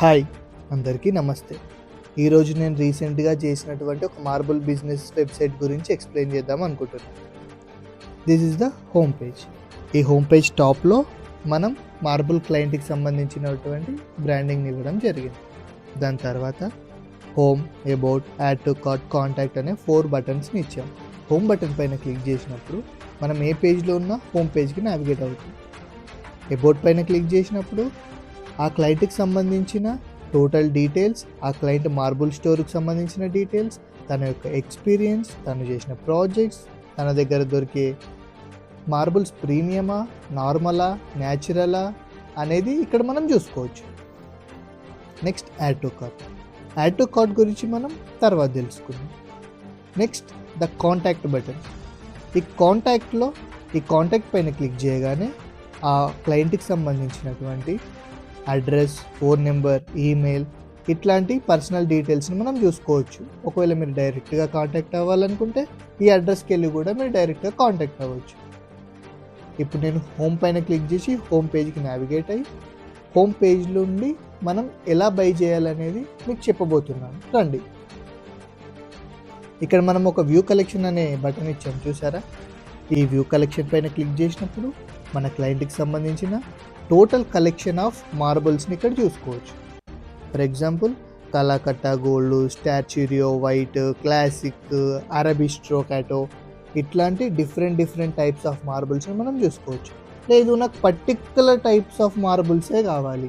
Hi, అందరికీ నమస్తే. ఈరోజు నేను రీసెంట్గా చేసినటువంటి ఒక మార్బుల్ బిజినెస్ వెబ్సైట్ గురించి ఎక్స్ప్లెయిన్ చేద్దాం అనుకుంటున్నాను. This is the home page. ఈ హోమ్ పేజ్ టాప్లో మనం మార్బుల్ క్లయింట్కి సంబంధించినటువంటి బ్రాండింగ్ని ఇవ్వడం జరిగింది. దాని తర్వాత home, about, add to cart, contact అనే 4 బటన్స్ని ఇచ్చాం. హోమ్ బటన్ పైన క్లిక్ చేసినప్పుడు మనం ఏ పేజ్లో ఉన్న హోమ్ పేజ్కి నావిగేట్ అవుతుంది. అబౌట్ పైన క్లిక్ చేసినప్పుడు ఆ క్లయింట్కి సంబంధించిన టోటల్ డీటెయిల్స్, ఆ క్లయింట్ మార్బుల్ స్టోర్కి సంబంధించిన డీటెయిల్స్, తన యొక్క ఎక్స్పీరియన్స్, తను చేసిన ప్రాజెక్ట్స్, తన దగ్గర దొరికే మార్బుల్స్ ప్రీమియమా, నార్మలా, న్యాచురలా అనేది ఇక్కడ మనం చూసుకోవచ్చు. Next add to cart. Add to cart గురించి మనం తర్వాత తెలుసుకుందాం. Next the contact button. ఈ కాంటాక్ట్ పైన క్లిక్ చేయగానే ఆ క్లయింట్కి సంబంధించినటువంటి అడ్రస్, ఫోన్ నెంబర్, ఈమెయిల్ ఇట్లాంటి పర్సనల్ డీటెయిల్స్ని మనం చూసుకోవచ్చు. ఒకవేళ మీరు డైరెక్ట్గా కాంటాక్ట్ అవ్వాలనుకుంటే ఈ అడ్రస్కి వెళ్ళి కూడా మీరు డైరెక్ట్గా కాంటాక్ట్ అవ్వచ్చు. ఇప్పుడు నేను హోమ్ పైన క్లిక్ చేసి హోమ్ పేజ్కి నావిగేట్ అయ్యి హోమ్ పేజ్ నుండి మనం ఎలా బై చేయాలనేది మీకు చెప్పబోతున్నాను. రండి. ఇక్కడ మనం ఒక వ్యూ కలెక్షన్ అనే బటన్ ఇచ్చాం, చూసారా? ఈ వ్యూ కలెక్షన్ పైన క్లిక్ చేసినప్పుడు మన క్లయింట్కి సంబంధించిన టోటల్ కలెక్షన్ ఆఫ్ మార్బుల్స్ని ఇక్కడ చూసుకోవచ్చు. For example Calacatta gold, Statuario white, classic, Arabescato ఇట్లాంటి డిఫరెంట్ టైప్స్ ఆఫ్ మార్బుల్స్ని మనం చూసుకోవచ్చు. లేదు నాకు పర్టిక్యులర్ టైప్స్ ఆఫ్ మార్బుల్సే కావాలి,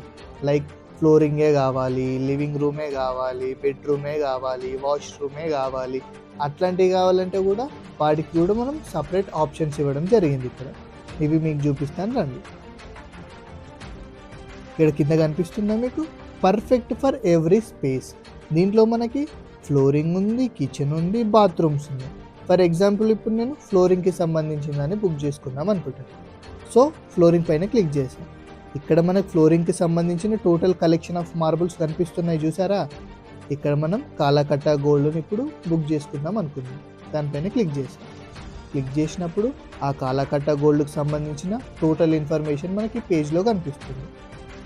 లైక్ ఫ్లోరింగే కావాలి, లివింగ్ రూమే కావాలి, బెడ్రూమే కావాలి, వాష్రూమే కావాలి, అట్లాంటివి కావాలంటే కూడా వాటికి కూడా మనం సపరేట్ ఆప్షన్స్ ఇవ్వడం జరిగింది. ఇక్కడ ఇవి మీకు చూపిస్తాను, రండి. ఇక్కడ కింద కనిపిస్తుందా మీకు? Perfect for every space. దీంట్లో మనకి ఫ్లోరింగ్ ఉంది, కిచెన్ ఉంది, బాత్రూమ్స్ ఉంది. ఫర్ ఎగ్జాంపుల్ ఇప్పుడు నేను ఫ్లోరింగ్కి సంబంధించిందని బుక్ చేసుకుందాం అనుకుంటున్నాను. సో ఫ్లోరింగ్ పైన క్లిక్ చేసాను. ఇక్కడ మనకు ఫ్లోరింగ్కి సంబంధించిన టోటల్ కలెక్షన్ ఆఫ్ మార్బుల్స్ కనిపిస్తున్నాయి, చూసారా? ఇక్కడ మనం కాలాకట్టా గోల్డ్ని ఇప్పుడు బుక్ చేసుకుందాం అనుకుందాం. దానిపైన క్లిక్ చేసాం. క్లిక్ చేసినప్పుడు ఆ కాలాకట్టా గోల్డ్కి సంబంధించిన టోటల్ ఇన్ఫర్మేషన్ మనకి పేజ్లో కనిపిస్తుంది.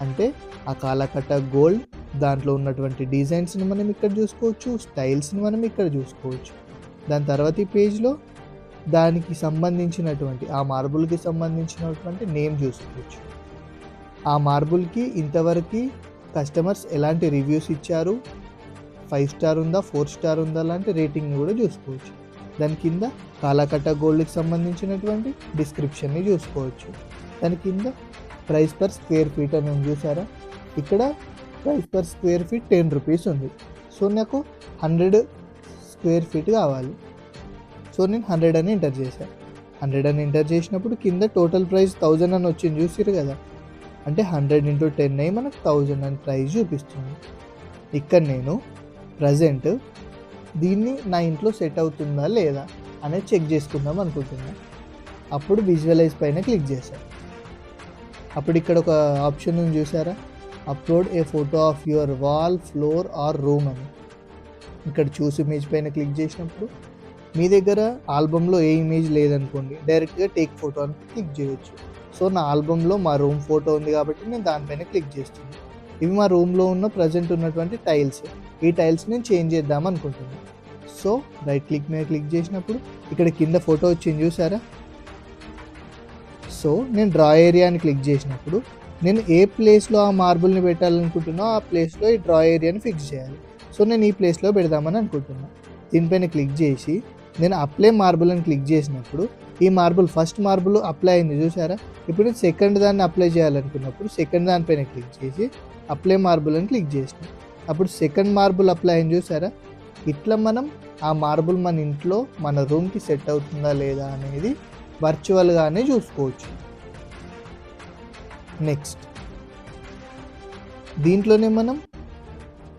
అంటే ఆ కాలాకట్టా గోల్డ్ దాంట్లో ఉన్నటువంటి డిజైన్స్ని మనం ఇక్కడ చూసుకోవచ్చు, స్టైల్స్ని మనం ఇక్కడ చూసుకోవచ్చు. దాని తర్వాత ఈ పేజ్లో దానికి సంబంధించినటువంటి ఆ మార్బుల్కి సంబంధించినటువంటి నేమ్ చూసుకోవచ్చు. ఆ మార్బుల్కి ఇంతవరకు కస్టమర్స్ ఎలాంటి రివ్యూస్ ఇచ్చారు, 5 స్టార్ ఉందా, 4 స్టార్ ఉందా లాంటి రేటింగ్ని కూడా చూసుకోవచ్చు. దాని కింద కాలాకట్టా గోల్డ్కి సంబంధించినటువంటి డిస్క్రిప్షన్ని చూసుకోవచ్చు. దాని కింద ప్రైస్ పర్ స్క్వేర్ ఫీట్ అని ఉంది, చూసారా? ఇక్కడ price per square feet 10 rupees ఉంది. సో నాకు 100 స్క్వేర్ ఫీట్ కావాలి. సో నేను 100 అని ఎంటర్ చేశాను. 100 అని ఎంటర్ చేసినప్పుడు కింద టోటల్ ప్రైస్ 1000 అని వచ్చింది, చూసిరు కదా? అంటే 100 × 10 అయ్యి మనకు 1000 అని ప్రైస్ చూపిస్తుంది. ఇక్కడ నేను ప్రజెంట్ దీన్ని నా ఇంట్లో సెట్ అవుతుందా లేదా అనేది చెక్ చేసుకుందాం అనుకుంటున్నాను. అప్పుడు విజువలైజ్ పైన క్లిక్ చేశాను. అప్పుడు ఇక్కడ ఒక ఆప్షన్ ఉంది, చూసారా? Upload a photo of your wall, floor or room అని. ఇక్కడ చూస్ ఇమేజ్ పైన క్లిక్ చేసినప్పుడు మీ దగ్గర ఆల్బంలో ఏ ఇమేజ్ లేదనుకోండి, డైరెక్ట్గా టేక్ ఫోటో అని క్లిక్ చేయొచ్చు. సో నా ఆల్బంలో మా రూమ్ ఫోటో ఉంది కాబట్టి నేను దానిపైన క్లిక్ చేస్తున్నాను. ఇవి మా రూమ్లో ఉన్న ప్రజెంట్ ఉన్నటువంటి టైల్స్. ఈ టైల్స్ నేను చేంజ్ చేద్దాం అనుకుంటున్నాను. సో రైట్ క్లిక్ మీద క్లిక్ చేసినప్పుడు ఇక్కడ కింద ఫోటో వచ్చింది, చూసారా? సో నేను డ్రా ఏరియాని క్లిక్ చేసినప్పుడు నేను ఏ ప్లేస్లో ఆ మార్బుల్ని పెట్టాలనుకుంటున్నా ఆ ప్లేస్లో ఈ డ్రా ఏరియాని ఫిక్స్ చేయాలి. సో నేను ఈ ప్లేస్లో పెడదామని అనుకుంటున్నాను. దీనిపైన క్లిక్ చేసి నేను అప్లై మార్బుల్ అని క్లిక్ చేసినప్పుడు ఈ మార్బుల్ ఫస్ట్ మార్బుల్ అప్లై అయింది, చూసారా? ఇప్పుడు నేను సెకండ్ దాన్ని అప్లై చేయాలనుకున్నప్పుడు సెకండ్ దానిపైన క్లిక్ చేసి అప్లై మార్బుల్ అని క్లిక్ చేసిన అప్పుడు సెకండ్ మార్బుల్ అప్లై అయింది, చూసారా? ఇట్లా మనం ఆ మార్బుల్ మన ఇంట్లో మన రూమ్కి సెట్ అవుతుందా లేదా అనేది వర్చువల్గానే చూసుకోవచ్చు. నెక్స్ట్ దీంట్లోనే మనం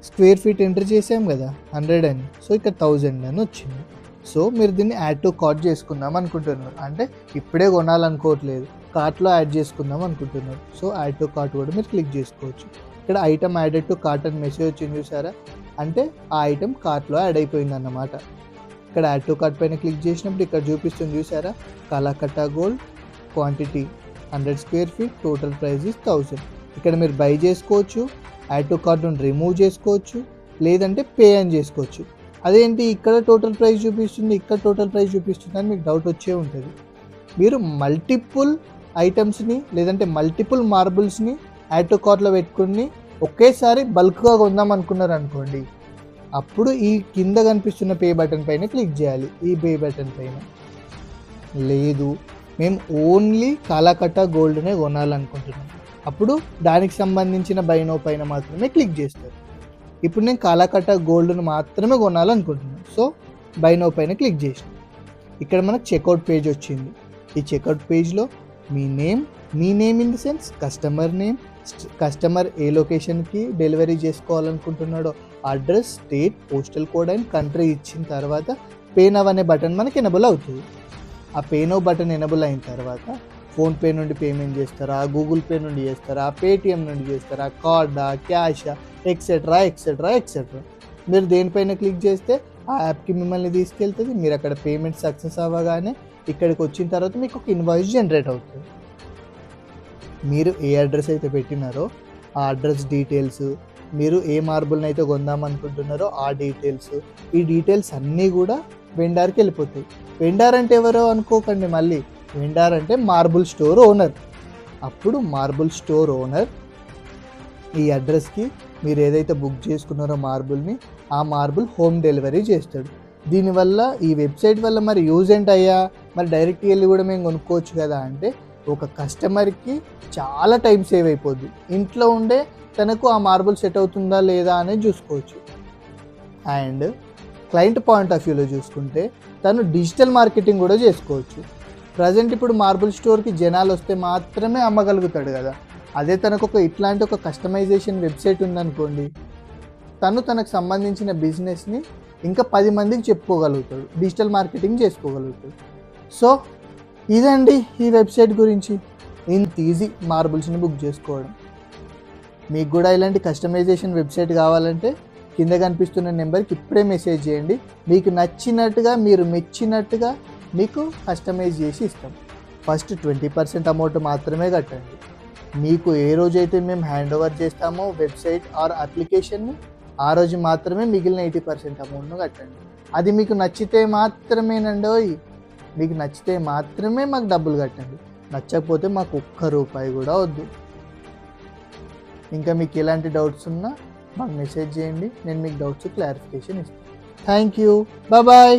స్క్వేర్ ఫీట్ ఎంటర్ చేసాం కదా, 100 అని. సో ఇక్కడ 1000 అని వచ్చింది. సో మీరు దీన్ని యాడ్ టు కార్ట్ చేసుకుందాం అనుకుంటున్నారు, అంటే ఇప్పుడే కొనాలనుకోవట్లేదు, కార్ట్లో యాడ్ చేసుకుందాం అనుకుంటున్నారు. సో యాడ్ టు కార్ట్ కూడా మీరు క్లిక్ చేసుకోవచ్చు. ఇక్కడ ఐటమ్ యాడెడ్ టు కార్ట్ అని మెసేజ్ వచ్చింది, చూసారా? అంటే ఆ ఐటమ్ కార్ట్లో యాడ్ అయిపోయింది అన్నమాట. ఇక్కడ యాడ్ టు కార్ట్ పైన క్లిక్ చేసినప్పుడు ఇక్కడ చూపిస్తుంది, చూసారా? Calacatta gold, quantity 100 square feet, total price is 1000. ఇక్కడ మీరు బై చేసుకోవచ్చు, యాడ్ టు కార్ట్ నుండి రిమూవ్ చేసుకోవచ్చు, లేదంటే పే అని చేసుకోవచ్చు. అదేంటి ఇక్కడ టోటల్ ప్రైస్ చూపిస్తుంది, ఇక్కడ టోటల్ ప్రైస్ చూపిస్తుంది అని మీకు డౌట్ వచ్చే ఉంటుంది. మీరు మల్టిపుల్ ఐటమ్స్ని లేదంటే మల్టిపుల్ మార్బుల్స్ని యాడ్ టు కార్ట్లో పెట్టుకుని ఒకేసారి బల్క్గా కొందాం అనుకున్నారు అనుకోండి, అప్పుడు ఈ కింద కనిపిస్తున్న పే బటన్ పైన క్లిక్ చేయాలి. ఈ పే బటన్ పైన లేదు, మేము ఓన్లీ కాలాకట్ట గోల్డ్నే కొనాలనుకుంటున్నాం, అప్పుడు దానికి సంబంధించిన బై నౌ పైన మాత్రమే క్లిక్ చేస్తారు. ఇప్పుడు నేను కాలాకట్ట గోల్డ్ను మాత్రమే కొనాలనుకుంటున్నాను, సో బై నౌ పైన క్లిక్ చేసిన. ఇక్కడ మనకు చెక్అవుట్ పేజ్ వచ్చింది. ఈ చెక్అవుట్ పేజ్లో మీ name in the sense customer name, customer ఏ లొకేషన్కి డెలివరీ చేసుకోవాలనుకుంటున్నాడో address, state, postal code and country ఇచ్చిన తర్వాత పే నవ్ అనే బటన్ మనకి ఎనబుల్ అవుతుంది. ఆ పే నవ్ బటన్ ఎనబుల్ అయిన తర్వాత ఫోన్పే నుండి పేమెంట్ చేస్తారా, గూగుల్ పే నుండి చేస్తారా, పేటిఎం నుండి చేస్తారా, కార్డా, క్యాషా, ఎక్సెట్రా ఎక్సెట్రా ఎక్సెట్రా. మీరు దేనిపైన క్లిక్ చేస్తే ఆ యాప్కి మిమ్మల్ని తీసుకెళ్తుంది. మీరు అక్కడ పేమెంట్ సక్సెస్ అవ్వగానే ఇక్కడికి వచ్చిన తర్వాత మీకు ఒక ఇన్వాయిస్ జనరేట్ అవుతుంది. మీరు ఏ అడ్రస్ అయితే పెట్టినారో ఆ అడ్రస్ డీటెయిల్స్, మీరు ఏ మార్బుల్ని అయితే కొందాం అనుకుంటున్నారో ఆ డీటెయిల్స్, ఈ డీటెయిల్స్ అన్నీ కూడా వెండార్కి వెళ్ళిపోతాయి. వెండార్ అంటే ఎవరో అనుకోకండి, మళ్ళీ వెండార్ అంటే మార్బుల్ స్టోర్ ఓనర్. అప్పుడు మార్బుల్ స్టోర్ ఓనర్ ఈ అడ్రస్కి మీరు ఏదైతే బుక్ చేసుకున్నారో మార్బుల్ని, ఆ మార్బుల్ హోమ్ డెలివరీ చేస్తాడు. దీనివల్ల ఈ వెబ్సైట్ వల్ల మరి యూజ్ ఏంటయ్యా, మరి డైరెక్ట్గా వెళ్ళి కూడా మేము కొనుక్కోవచ్చు కదా అంటే, ఒక కస్టమర్కి చాలా టైం సేవ్ అయిపోద్ది. ఇంట్లో ఉండే తనకు ఆ మార్బుల్ సెట్ అవుతుందా లేదా అనేది చూసుకోవచ్చు. అండ్ క్లయింట్ పాయింట్ ఆఫ్ వ్యూలో చూసుకుంటే తను డిజిటల్ మార్కెటింగ్ కూడా చేసుకోవచ్చు. ప్రజెంట్ ఇప్పుడు మార్బుల్ స్టోర్కి జనాలు వస్తే మాత్రమే అమ్మగలుగుతాడు కదా. అదే తనకు ఇట్లాంటి ఒక కస్టమైజేషన్ వెబ్సైట్ ఉందనుకోండి, తనకు సంబంధించిన బిజినెస్ని ఇంకా 10 మందికి చెప్పుకోగలుగుతాడు, డిజిటల్ మార్కెటింగ్ చేసుకోగలుగుతాడు. సో ఇదండి ఈ వెబ్సైట్ గురించి. ఇంత ఈజీ మార్బుల్స్ని బుక్ చేసుకోవడం. మీకు కూడా ఇలాంటి కస్టమైజేషన్ వెబ్సైట్ కావాలంటే కింద కనిపిస్తున్న నెంబర్కి ఇప్పుడే మెసేజ్ చేయండి. మీకు నచ్చినట్టుగా, మీరు మెచ్చినట్టుగా మీకు కస్టమైజ్ చేసి ఇస్తాం. ఫస్ట్ 20% అమౌంట్ మాత్రమే కట్టండి. మీకు ఏ రోజైతే మేము హ్యాండ్ ఓవర్ చేస్తామో వెబ్సైట్ ఆర్ అప్లికేషన్ని, ఆ రోజు మాత్రమే మిగిలిన 80% అమౌంట్ను కట్టండి. అది మీకు నచ్చితే మాత్రమేనండి, మీకు నచ్చితే మాత్రమే మాకు డబ్బులు కట్టండి. నచ్చకపోతే మాకు ఒక్క రూపాయి కూడా వద్దు. ఇంకా మీకు ఎలాంటి డౌట్స్ ఉన్నా మాకు మెసేజ్ చేయండి, నేను మీకు డౌట్స్ క్లారిఫికేషన్ ఇస్తాను. Thank you, bye.